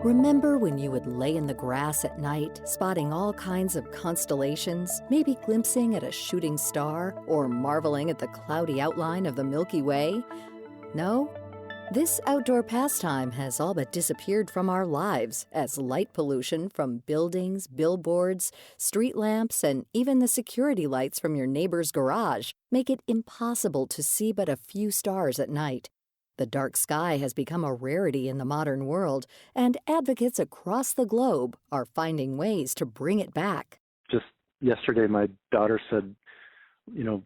Remember when you would lay in the grass at night, spotting all kinds of constellations, maybe glimpsing at a shooting star or marveling at the cloudy outline of the Milky Way? No? This outdoor pastime has all but disappeared from our lives as light pollution from buildings, billboards, street lamps, and even the security lights from your neighbor's garage make it impossible to see but a few stars at night. The dark sky has become a rarity in the modern world, and advocates across the globe are finding ways to bring it back. Just yesterday, my daughter said,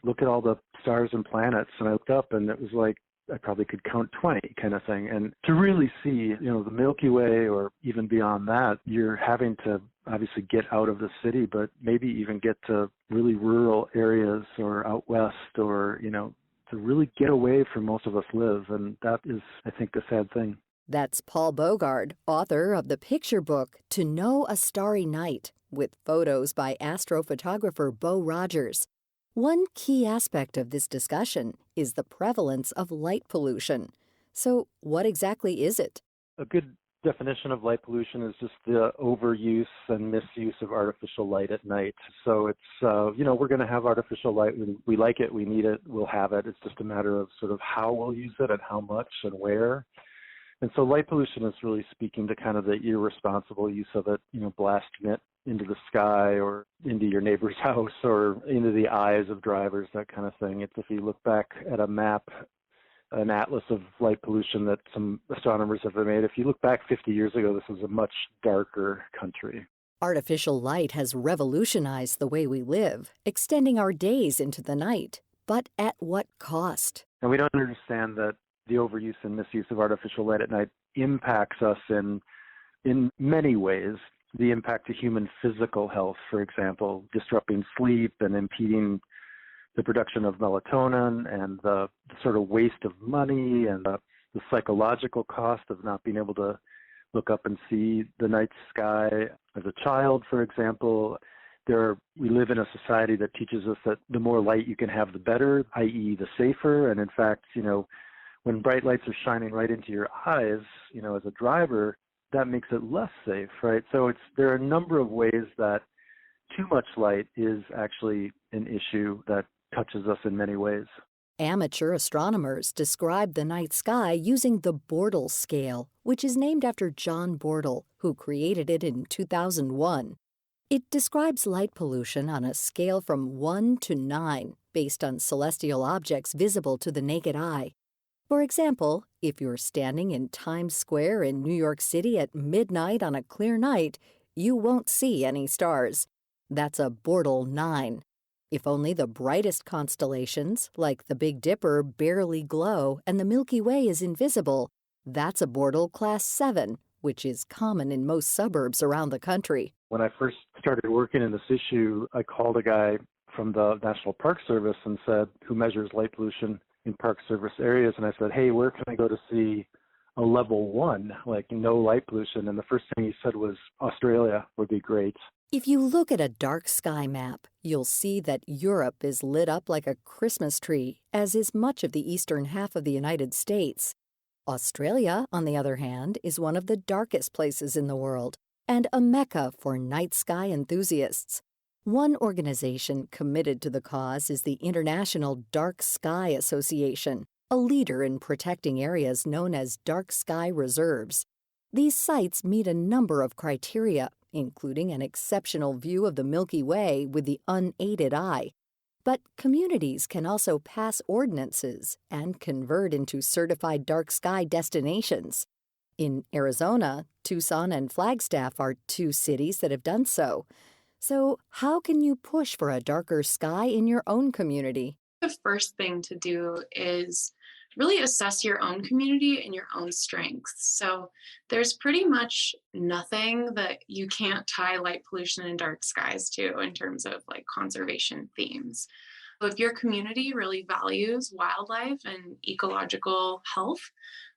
look at all the stars and planets. And I looked up and it was like I probably could count 20 kind of thing. And to really see, the Milky Way or even beyond that, you're having to obviously get out of the city, but maybe even get to really rural areas or out west or, to really get away from most of us live. And that is, I think, a sad thing. That's Paul Bogard, author of the picture book To Know a Starry Night, with photos by astrophotographer Beau Rogers. One key aspect of this discussion is the prevalence of light pollution. So what exactly is it? A good definition of light pollution is just the overuse and misuse of artificial light at night. So it's, we're going to have artificial light. We like it, we need it, we'll have it. It's just a matter of sort of how we'll use it and how much and where. And so light pollution is really speaking to kind of the irresponsible use of it, blasting it into the sky or into your neighbor's house or into the eyes of drivers, that kind of thing. It's, if you look back at a map, an atlas of light pollution that some astronomers have made, if you look back 50 years ago, this was a much darker country. Artificial light has revolutionized the way we live, extending our days into the night. But at what cost? And we don't understand that the overuse and misuse of artificial light at night impacts us in many ways. The impact to human physical health, for example, disrupting sleep and impeding the production of melatonin, and the sort of waste of money and the psychological cost of not being able to look up and see the night sky. As a child, for example, we live in a society that teaches us that the more light you can have, the better, i.e. the safer. And in fact, when bright lights are shining right into your eyes, as a driver, that makes it less safe, right? So there are a number of ways that too much light is actually an issue that touches us in many ways. Amateur astronomers describe the night sky using the Bortle Scale, which is named after John Bortle, who created it in 2001. It describes light pollution on a scale from 1 to 9, based on celestial objects visible to the naked eye. For example, if you're standing in Times Square in New York City at midnight on a clear night, you won't see any stars. That's a Bortle 9. If only the brightest constellations, like the Big Dipper, barely glow and the Milky Way is invisible, that's a Bortle Class 7, which is common in most suburbs around the country. When I first started working in this issue, I called a guy from the National Park Service and said, who measures light pollution in Park Service areas, and I said, hey, where can I go to see a level 1, like no light pollution? And the first thing he said was Australia would be great. If you look at a dark sky map, you'll see that Europe is lit up like a Christmas tree, as is much of the eastern half of the United States. Australia, on the other hand, is one of the darkest places in the world, and a mecca for night sky enthusiasts. One organization committed to the cause is the International Dark Sky Association, a leader in protecting areas known as dark sky reserves. These sites meet a number of criteria, including an exceptional view of the Milky Way with the unaided eye. But communities can also pass ordinances and convert into certified dark sky destinations. In Arizona, Tucson and Flagstaff are two cities that have done so. So how can you push for a darker sky in your own community? The first thing to do is really assess your own community and your own strengths. So there's pretty much nothing that you can't tie light pollution and dark skies to in terms of like conservation themes. So if your community really values wildlife and ecological health,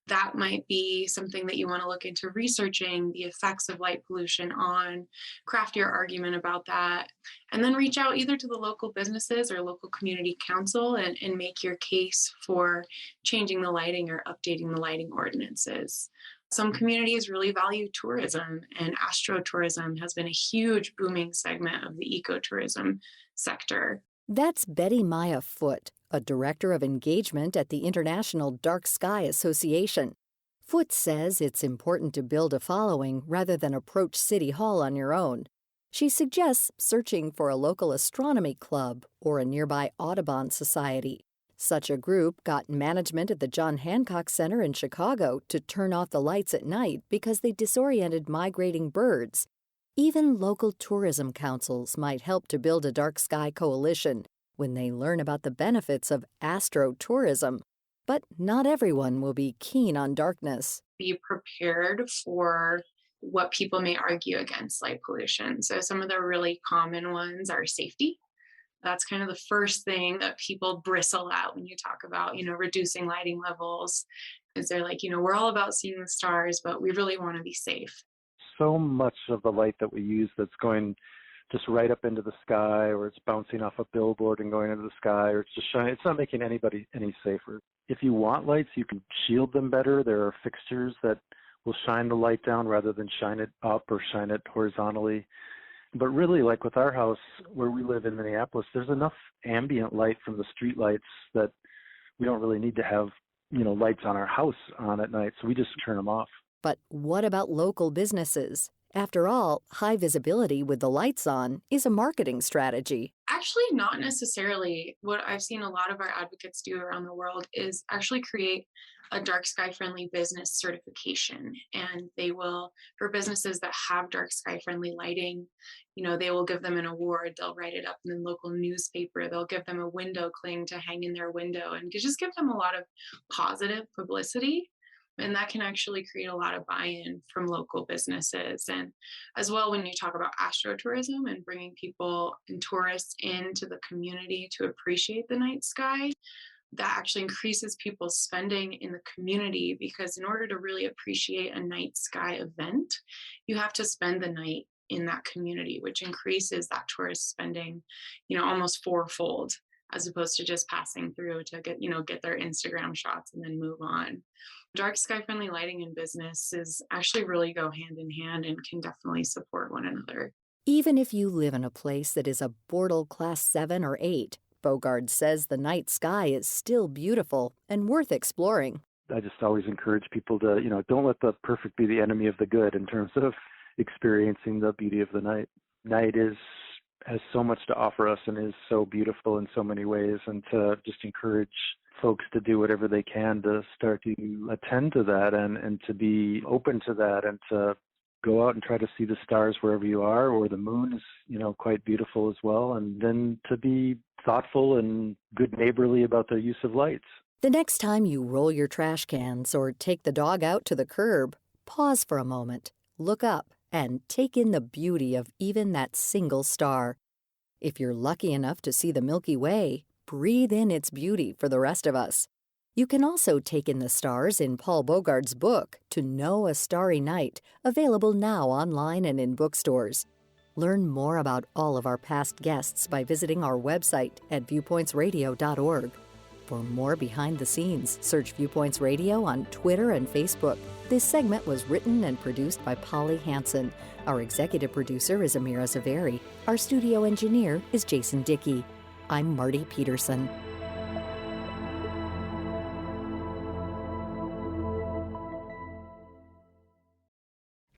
that might be something that you want to look into researching the effects of light pollution on, craft your argument about that, and then reach out either to the local businesses or local community council and make your case for changing the lighting or updating the lighting ordinances. Some communities really value tourism, and astrotourism has been a huge booming segment of the ecotourism sector. That's Betty Maya Foote, a director of engagement at the International Dark Sky Association. Foote says it's important to build a following rather than approach City Hall on your own. She suggests searching for a local astronomy club or a nearby Audubon society. Such a group got management at the John Hancock Center in Chicago to turn off the lights at night because they disoriented migrating birds. Even local tourism councils might help to build a dark sky coalition when they learn about the benefits of astrotourism. But not everyone will be keen on darkness. Be prepared for what people may argue against light pollution. So some of the really common ones are safety. That's kind of the first thing that people bristle at when you talk about, reducing lighting levels. Is they're like, we're all about seeing the stars, but we really want to be safe. So much of the light that we use that's going just right up into the sky, or it's bouncing off a billboard and going into the sky, or it's just shining. It's not making anybody any safer. If you want lights, you can shield them better. There are fixtures that will shine the light down rather than shine it up or shine it horizontally. But really, like with our house where we live in Minneapolis, there's enough ambient light from the street lights that we don't really need to have, lights on our house on at night. So we just turn them off. But what about local businesses? After all, high visibility with the lights on is a marketing strategy. Actually, not necessarily. What I've seen a lot of our advocates do around the world is actually create a dark sky friendly business certification. And they will, for businesses that have dark sky friendly lighting, they will give them an award. They'll write it up in the local newspaper. They'll give them a window cling to hang in their window and just give them a lot of positive publicity. And that can actually create a lot of buy-in from local businesses. And as well, when you talk about astrotourism and bringing people and tourists into the community to appreciate the night sky, that actually increases people's spending in the community, because in order to really appreciate a night sky event, you have to spend the night in that community, which increases that tourist spending, almost fourfold, as opposed to just passing through to get their Instagram shots and then move on. Dark sky friendly lighting and businesses actually really go hand in hand and can definitely support one another. Even if you live in a place that is a Bortle Class 7 or 8, Bogard says the night sky is still beautiful and worth exploring. I just always encourage people to, don't let the perfect be the enemy of the good in terms of experiencing the beauty of the night. Night has so much to offer us and is so beautiful in so many ways, and to just encourage folks to do whatever they can to start to attend to that and to be open to that, and to go out and try to see the stars wherever you are, or the moon is, quite beautiful as well, and then to be thoughtful and good neighborly about their use of lights. The next time you roll your trash cans or take the dog out to the curb, pause for a moment, look up, and take in the beauty of even that single star. If you're lucky enough to see the Milky Way, breathe in its beauty for the rest of us. You can also take in the stars in Paul Bogard's book, To Know a Starry Night, available now online and in bookstores. Learn more about all of our past guests by visiting our website at viewpointsradio.org. For more behind the scenes, search Viewpoints Radio on Twitter and Facebook. This segment was written and produced by Polly Hansen. Our executive producer is Amira Zaveri. Our studio engineer is Jason Dickey. I'm Marty Peterson.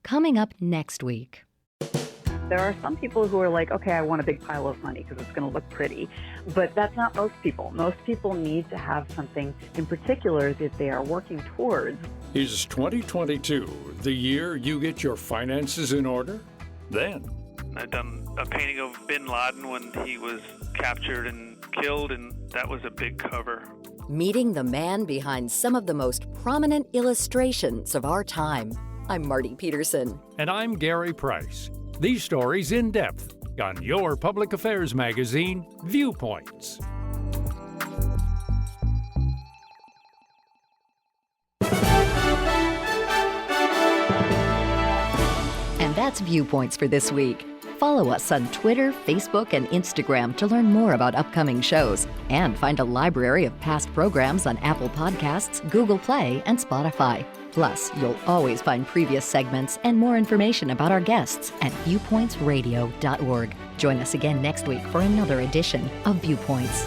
Coming up next week. There are some people who are like, okay, I want a big pile of money because it's going to look pretty. But that's not most people. Most people need to have something in particular that they are working towards. Is 2022 the year you get your finances in order? Then I've done a painting of Bin Laden when he was captured and killed, and that was a big cover. Meeting the man behind some of the most prominent illustrations of our time. I'm Marty Peterson. And I'm Gary Price. These stories in depth on your public affairs magazine, Viewpoints. And that's Viewpoints for this week. Follow us on Twitter, Facebook, and Instagram to learn more about upcoming shows and find a library of past programs on Apple Podcasts, Google Play, and Spotify. Plus, you'll always find previous segments and more information about our guests at viewpointsradio.org. Join us again next week for another edition of Viewpoints.